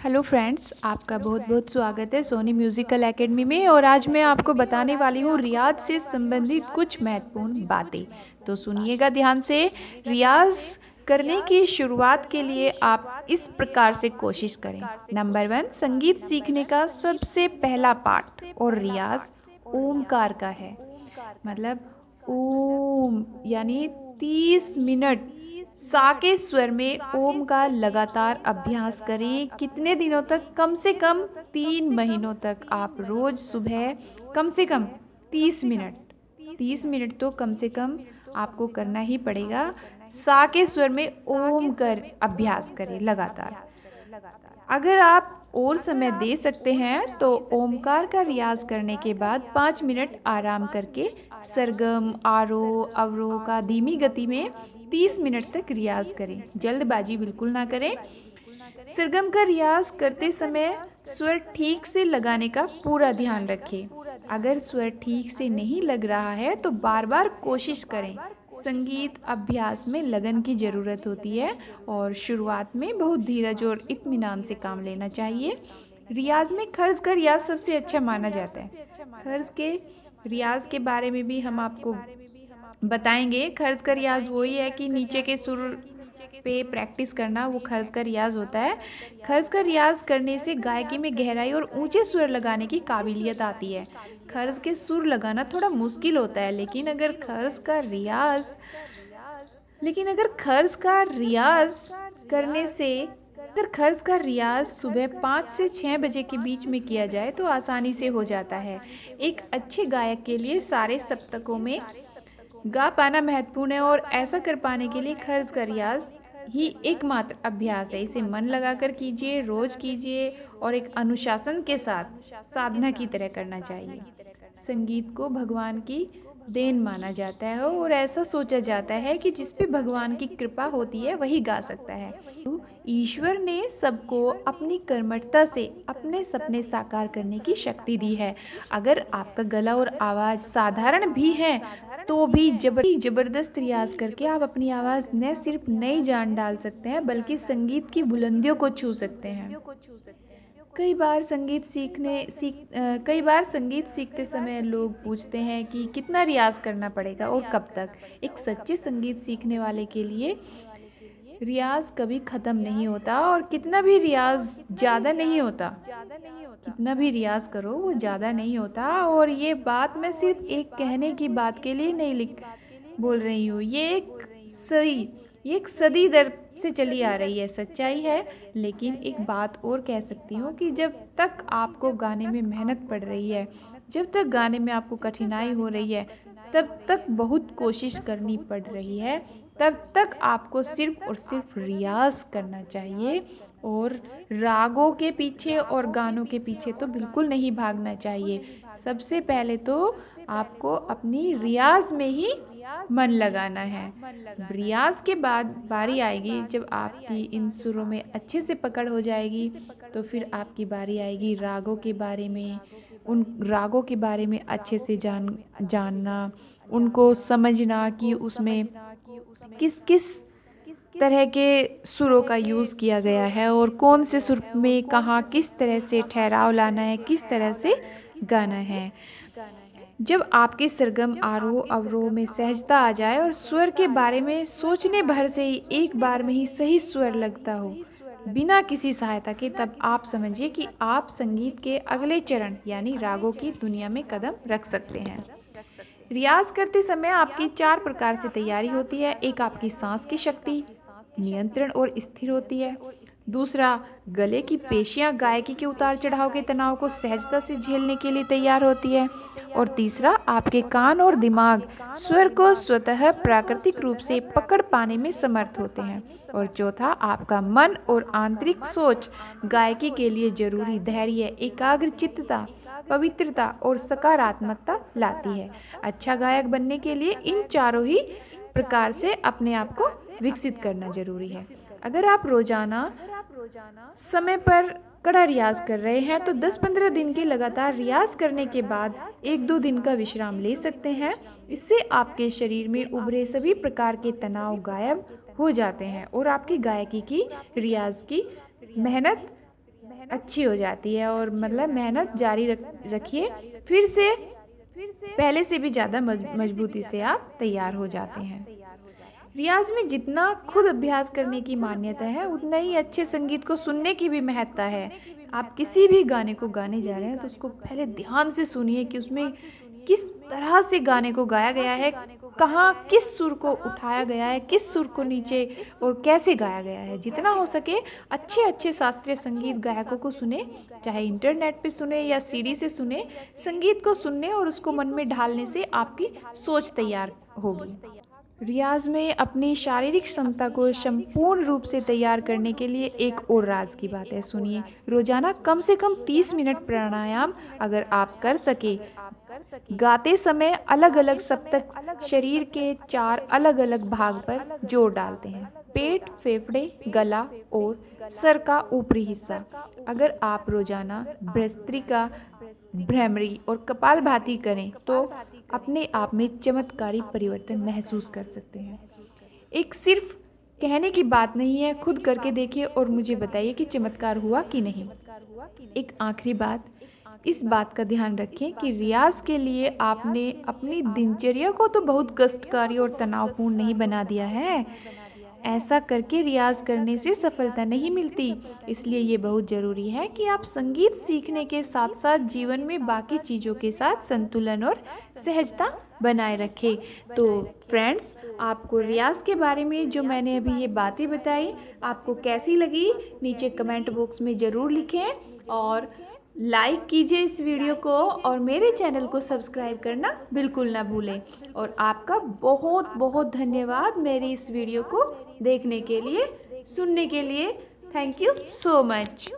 Hello friends, आपका बहुत बहुत स्वागत है सोनी म्यूज़िकल एकेडमी में। और आज मैं आपको बताने वाली हूँ रियाज से संबंधित कुछ महत्वपूर्ण बातें। तो सुनिएगा ध्यान से। रियाज करने की शुरुआत के लिए आप इस प्रकार से कोशिश करें। नंबर 1, संगीत सीखने का सबसे पहला पाठ और रियाज ओमकार का है। मतलब ओम यानी 30 मिनट सा के स्वर में ओम का लगातार अभ्यास करें। कितने दिनों तक? कम से कम 3 महीनों तक। आप रोज सुबह कम से कम 30 मिनट, 30 मिनट तो कम से कम आपको करना ही पड़ेगा। सा के स्वर में ओम कर अभ्यास करें लगातार। अगर आप और समय दे सकते हैं तो ओमकार का रियाज करने के बाद 5 मिनट आराम करके सरगम, आरोह, अवरोह का धीमी गति में 30 मिनट तक रियाज करें। जल्दबाजी बिल्कुल ना करें। सरगम का रियाज करते समय स्वर ठीक से लगाने का पूरा ध्यान रखें। अगर स्वर ठीक से नहीं लग रहा है तो बार बार कोशिश करें। संगीत अभ्यास में लगन की ज़रूरत होती है और शुरुआत में बहुत धीरज और इत्मीनान से काम लेना चाहिए। रियाज में खर्ज का रियाज सबसे अच्छा माना जाता है। खर्ज के रियाज के बारे में भी हम आपको बताएंगे। खर्ज का रियाज वही है कि नीचे के सुर पे प्रैक्टिस करना, वो खर्ज का रियाज होता है। खर्ज का रियाज करने से गायकी में गहराई और ऊंचे स्वर लगाने की काबिलियत आती है। खर्ज के सुर लगाना थोड़ा मुश्किल होता है, लेकिन अगर खर्ज का रियाज करने से अगर खर्ज का रियाज सुबह 5 से 6 बजे के बीच में किया जाए तो आसानी से हो जाता है। एक अच्छे गायक के लिए सारे सप्तकों में गा पाना महत्वपूर्ण है और ऐसा कर पाने के लिए खर्ज का रियाज ही एकमात्र अभ्यास है। इसे मन लगाकर कीजिए, रोज कीजिए और एक अनुशासन के साथ साधना की तरह करना चाहिए। संगीत को भगवान की देन माना जाता है और ऐसा सोचा जाता है कि जिस पे भगवान की कृपा होती है वही गा सकता है। तो ईश्वर ने सबको अपनी कर्मठता से अपने सपने साकार करने की शक्ति दी है। अगर आपका गला और आवाज़ साधारण भी है तो भी जबरदस्त रियाज करके आप अपनी आवाज़ न सिर्फ नई जान डाल सकते हैं बल्कि संगीत की बुलंदियों को छू सकते हैं। कई बार संगीत सीखते समय लोग पूछते हैं कि कितना रियाज करना पड़ेगा और कब तक। एक सच्चे संगीत सीखने वाले के लिए रियाज कभी ख़त्म नहीं होता और कितना भी रियाज ज़्यादा नहीं होता। कितना भी रियाज करो वो ज़्यादा नहीं होता। और ये बात मैं सिर्फ एक कहने की बात के लिए नहीं बोल रही हूँ। ये एक सदी दर से चली आ रही है सच्चाई है। लेकिन एक बात और कह सकती हूँ कि जब तक आपको गाने में मेहनत पड़ रही है, जब तक गाने में आपको कठिनाई हो रही है, तब तक बहुत कोशिश करनी पड़ रही है। तब तक आपको सिर्फ और सिर्फ रियाज करना चाहिए और रागों के पीछे और गानों के पीछे तो बिल्कुल नहीं भागना चाहिए। सबसे पहले तो आपको अपनी रियाज में ही मन लगाना है। रियाज के बाद बारी आएगी जब आपकी इन सुरों में अच्छे से पकड़ हो जाएगी, तो फिर आपकी बारी आएगी रागों के बारे में। उन रागों के बारे में अच्छे से जानना, उनको समझना कि उसमें किस किस तरह के सुरों का यूज़ किया गया है और कौन से सुर में कहाँ किस तरह से ठहराव लाना है, किस तरह से गाना है। जब आपके सरगम, आरोह, अवरोह में सहजता आ जाए और स्वर के बारे में सोचने भर से ही एक बार में ही सही स्वर लगता हो बिना किसी सहायता के, तब आप समझिए कि आप संगीत के अगले चरण यानी रागों की दुनिया में कदम रख सकते हैं। रियाज करते समय आपकी 4 प्रकार से तैयारी होती है। एक, आपकी सांस की शक्ति नियंत्रण और स्थिर होती है। दूसरा, गले की पेशियां गायकी के उतार चढ़ाव के तनाव को सहजता से झेलने के लिए तैयार होती है। और तीसरा, आपके कान और दिमाग स्वर को स्वतः प्राकृतिक रूप से पकड़ पाने में समर्थ होते हैं। और चौथा, आपका मन और आंतरिक सोच गायकी के लिए जरूरी धैर्य, एकाग्रचित्तता, पवित्रता और सकारात्मकता लाती है। अच्छा गायक बनने के लिए इन चारों ही प्रकार से अपने आप को विकसित करना जरूरी है। अगर आप रोजाना समय पर कड़ा रियाज कर रहे हैं तो 10-15 दिन के लगातार रियाज करने के बाद 1-2 दिन का विश्राम ले सकते हैं। इससे आपके शरीर में उभरे सभी प्रकार के तनाव गायब हो जाते हैं और आपकी गायकी की रियाज की मेहनत अच्छी हो जाती है और मतलब मेहनत जारी रखिए, फिर से पहले से भी ज़्यादा मजबूती से आप तैयार हो जाते हैं। रियाज में जितना खुद अभ्यास करने की मान्यता है, उतना ही अच्छे संगीत को सुनने की भी महत्ता है। आप किसी भी गाने को गाने जा रहे हैं तो उसको पहले ध्यान से सुनिए कि उसमें किस तरह से गाने को गाया गया है, कहाँ किस सुर को उठाया गया है, किस सुर को नीचे और कैसे गाया गया है। जितना हो सके अच्छे अच्छे शास्त्रीय संगीत गायकों को सुने, चाहे इंटरनेट पे सुने या सीडी से सुने। संगीत को सुनने और उसको मन में ढालने से आपकी सोच तैयार होगी। रियाज में अपनी शारीरिक क्षमता को संपूर्ण रूप से तैयार करने के लिए एक और राज की बात है, सुनिए। रोजाना कम से कम 30 मिनट प्राणायाम अगर आप कर सके, गाते समय अलग अलग सप्तक शरीर के 4 अलग अलग भाग पर जोर डालते हैं, पेट, फेफड़े, गला और सर का ऊपरी हिस्सा। अगर आप रोजाना भस्त्रिका, भ्रमरी और कपालभाति करें तो अपने आप में चमत्कारी परिवर्तन महसूस कर सकते हैं। एक सिर्फ कहने की बात नहीं है, खुद करके देखिए और मुझे बताइए कि चमत्कार हुआ कि नहीं। एक आखिरी बात, इस बात का ध्यान रखें कि रियाज के लिए आपने अपनी दिनचर्या को तो बहुत कष्टकारी और तनावपूर्ण नहीं बना दिया है। ऐसा करके रियाज करने से सफलता नहीं मिलती। इसलिए ये बहुत ज़रूरी है कि आप संगीत सीखने के साथ साथ जीवन में बाकी चीज़ों के साथ संतुलन और सहजता बनाए रखें। तो फ्रेंड्स, आपको रियाज के बारे में जो मैंने अभी ये बातें बताई, आपको कैसी लगी नीचे कमेंट बॉक्स में ज़रूर लिखें और लाइक कीजिए इस वीडियो को और मेरे चैनल को सब्सक्राइब करना बिल्कुल ना भूलें। और आपका बहुत बहुत धन्यवाद मेरी इस वीडियो को देखने के लिए, सुनने के लिए। Thank you so much.